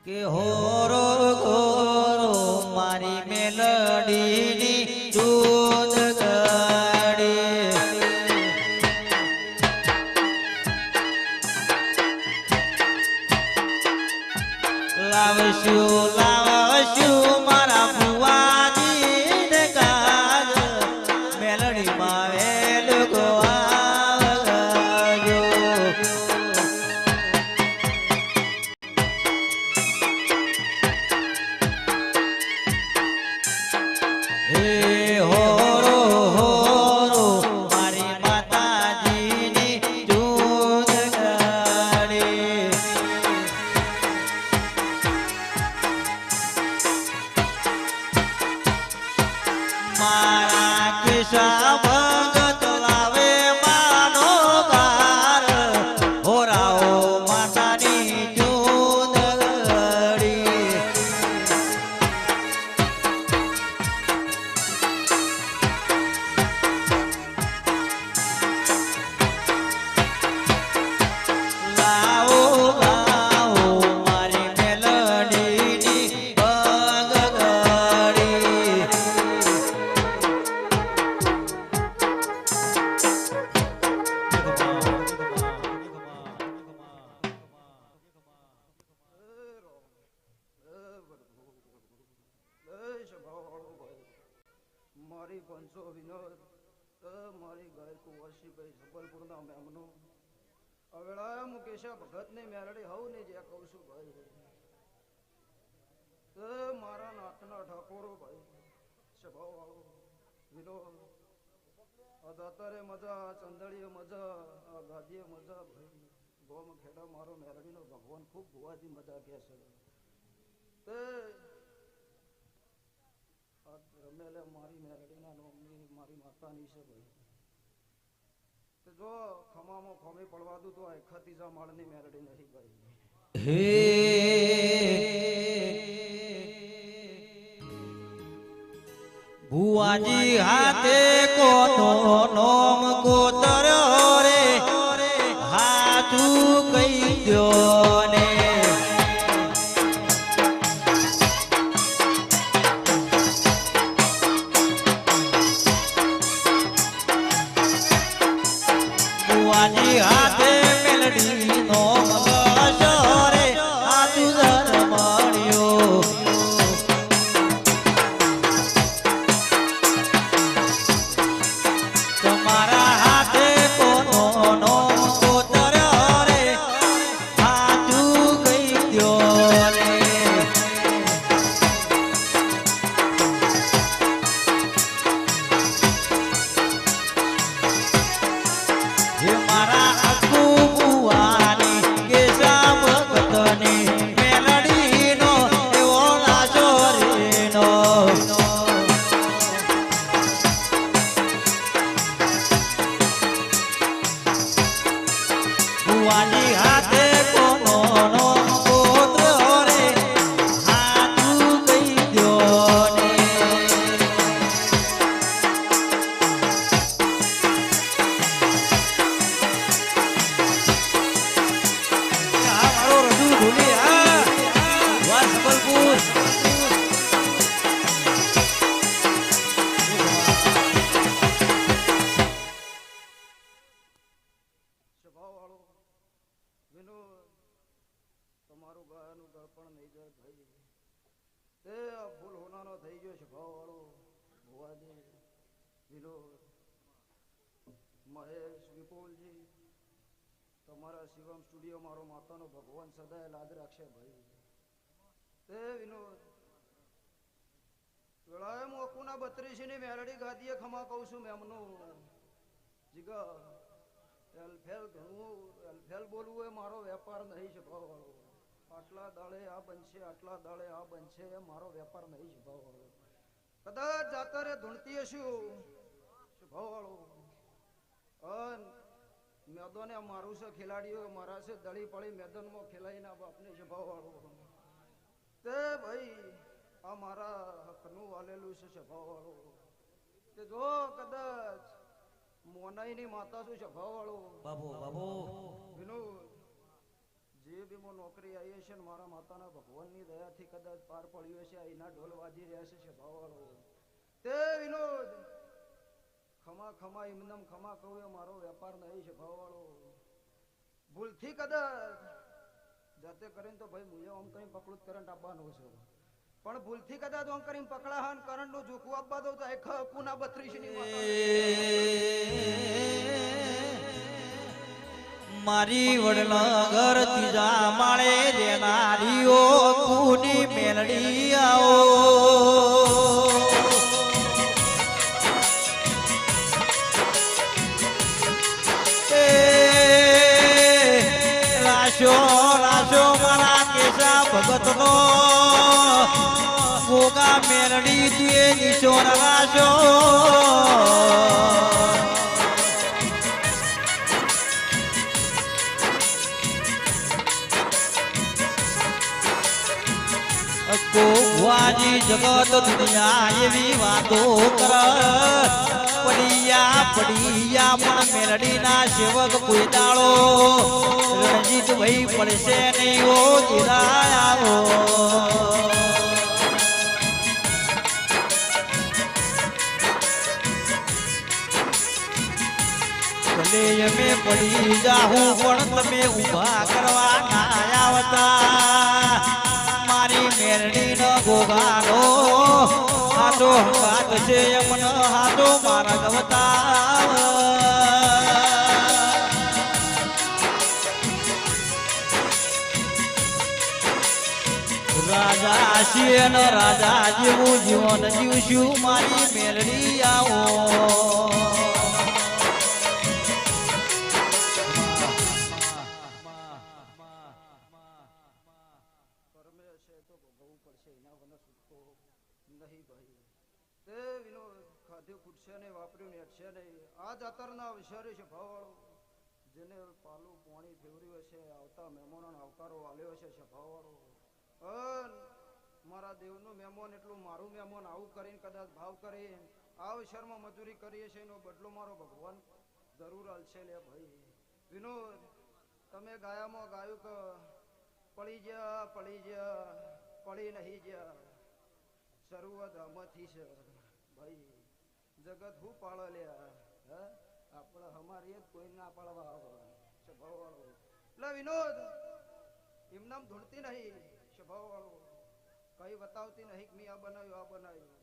કે હોરો ઘોરો મારી મેલડીની દૂધ ગાડી લાવશું મારા ફુવાજી ને કાજ મેલડી માં વેલ ગોવાજો હે હોરો હોરો મારી માતાજીની દૂધ ગાડી મારા કિસ્સા ભગત લાવે માનો ગાર હોરાઓ માતાની દૂધ ગાડી લાવો લાવો મારી મેલડીની પગ ગાડી મારી પંચો વિનોદ મારી ગાય કુંવરસીભાઈ જબલપુરના મેમનો અવેળા મુકેશા ભગતની મેલડી હવ ને જે કહું છું ભાઈ મારા નાથના ઠાકોરો ભાઈ સ્વભાવ વાળો વિનોદ આ દાતારે મજા ચંદડીએ મજા આ ગાદીએ મજા ભાઈ ગોમ ખેડા મારો મેલડીનો ભગવાન ખૂબ ભુવાજી મજા કહે છે તે રમેલે મારી મેલડીના નોમની મારી માતાની છે ભાઈ તે જો ખમામાં ખોમી પડવા દઉં તો આ ખતીજા માળની મેલડી નહીં ભાઈ હે ભુવાજી હાથે કોનો નોમ કોતર્યો રે હાથું કહી દ્યો ને ભુવાજી હાથે મેલડી નોમ બસો રે હાથું ધર્મણ્યો તમારા હાથે કોનો નોમ કોતર્યો રે હાથું કહી દ્યો ને હે મારા અકુ બુવાની કેશા ભગતની મેલડીનો એવો લાજો રેનો ભુવાની હાથે કોનો નોમ કોતર્યો રે હાથું કહી દ્યો ને મારો રજુ ધૂલી વા સબલપુર સ્વભાવ વાળો વિનોદ તમારું ગાયનું ગળપણ નહીં જાય ભાઈ તે આ ફૂલ હોનાનો થઈ ગયો સ્વભાવ વાળો ભુવાજી વિનોદ મહેશ વિપુલજી તમારા શિવમ સ્ટુડિયો મારો માતાનો ભગવાન સદાય લાદ રાખશે ભાઈ તે વિનોદ વેળાએ મોકુના 32 ની મેલડી ગાદીએ ખમા કહું છું મેમનું જીગા એલફેલ બોલવું એ મારો વેપાર નહીં છે ભાવ વાળો આટલા દાડે આ બનશે આટલા દાડે આ બનશે એ મારો વેપાર નહીં છે ભાવ વાળો કદાચ જાતરે ધૂણતી હશું ભાવ વાળો મેદાને મારું છે ખેલાડીઓ મારા છે દળી પડી મેદાનમાં ખેલાઈના બાપને છે ભાવ વાળો તે ભાઈ આ મારા હકનું વાલેલું છે સ્વભાવ વાળો તે જો કદાચ મોનાઈની માતા શું સ્વભાવ વાળો બાબુ બાબુ વિનોદ જે બી મો નોકરી આવી છે ને મારા માતાના ભગવાનની દયાથી કદાચ પાર પડ્યો છે એના ઢોલ વાજી રહ્યા છે ભાવવાળો તે વિનોદ ખમા ખમા એમનમ ખમા કહું એ મારો વેપાર નહીં છે ભાવવાળો ભૂલથી કદાચ જાતે કરીને તો ભાઈ મુએ આમ કરીને પકડું કરંટ આપવાનું છે પણ ભૂલથી કદાચ આમ કરીને પકડા હા કરંટ નું જોખું આપવા દઉં તો એક પુના 32 ની મારી વડલા ઘર ત્રીજા માળે રેનારીઓ કુની મેલડી આવો રાશો રાશો મારા કેશા ભગતનો ગોગા મેલડી તુએ ઈશ્વર રાશો ભુવાજી જગત દુનિયા એવી વાતો કર પડિયા પડિયા પણ મેલડીના સેવક કોઈ દાળો રણજીત ભાઈ પડશે નહીં ઓ જીરાયાવો ભલે અમે પડી જાહું પણ તમે ઊભા કરવા ના આવતા મારી મેરડી નો ગોગાનો હાથો હંગાત છે મન હાથો મારા ગવતા રાજા છીએ ન રાજા જેવું જીવન જીવશું મારી મેરડી આવો આ જાતરના અવસરે છે ભાવવાળો જેને પાલું પાણી ફેવર્યું હશે આવતા મહેમાનોનો આવકારો આલ્યો છે ભાવવાળો મારા દેવનું મહેમાન એટલું મારું મહેમાન આવું કરીને કદાચ ભાવ કરી આ અવસરમાં મજૂરી કરીએ છે એનો બદલો મારો ભગવાન જરૂર આલશે લે ભાઈ વિનોદ તમે ગાયામાં ગાયું કે પડી નહીં જ્યાં શરૂઆત આમાંથી છે ભાઈ જગત હું પાળો લ્યા આપણે અમારી જ કોઈ ના પાડવા આવે સ્વભાવવાળો એટલે વિનોદ એમનામ ધૂણતી નહીં સ્વભાવવાળો કઈ બતાવતી નહીં કે મેં આ બનાવ્યું